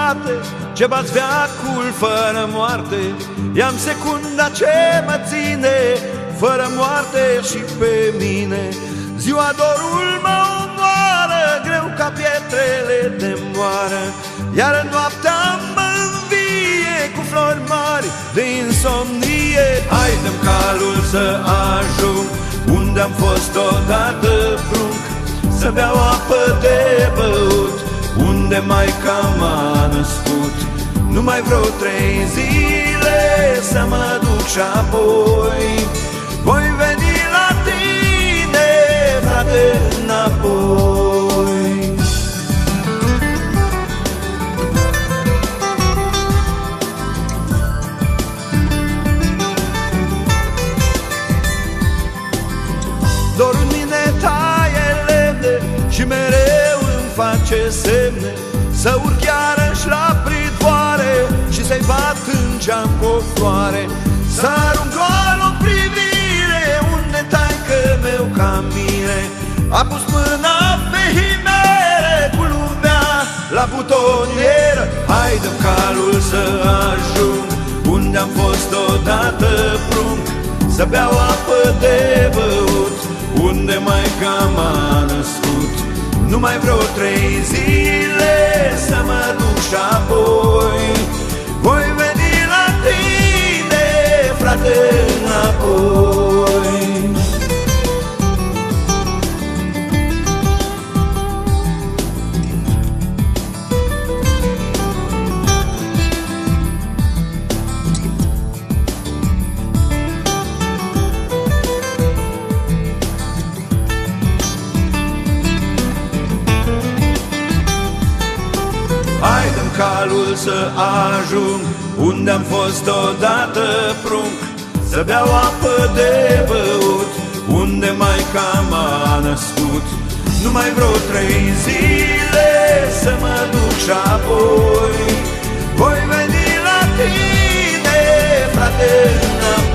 frate, ce bați veacul fără moarte. I-am secunda ce mă ține, fără moarte și pe mine. Ziua dorul mă omoară, greu ca pietrele de moară, iar noaptea mă învie cu flori mari de insomnie. Hai, dă-mi calul să ajung unde-am fost odată prunc, să beau apă de băut unde maica m-a născut. Numai vreo 3 zile să mă duc și apoi voi veni la tine, frate, înapoi. Dorul mine taie lemne și mereu îmi face semne să urc iarăși la pridvoare și să-i bat în geam cu o floare. Să arunc doar o privire unde taică meu ca mine a pus mâna pe himere, cu lumea la butonieră. Hai, dă-mi calul să ajung unde-am fost odată prunc, să beau apă de băut unde maica m-a născut. Numai vreo 3 zile să mă duc și apoi voi veni la tine, frate, înapoi. Hai, dă-mi calul să ajung unde-am fost odată prunc, să beau apă de băut unde maica m-a născut. Numai vreo 3 zile să mă duc și apoi voi veni la tine, frate, înapoi.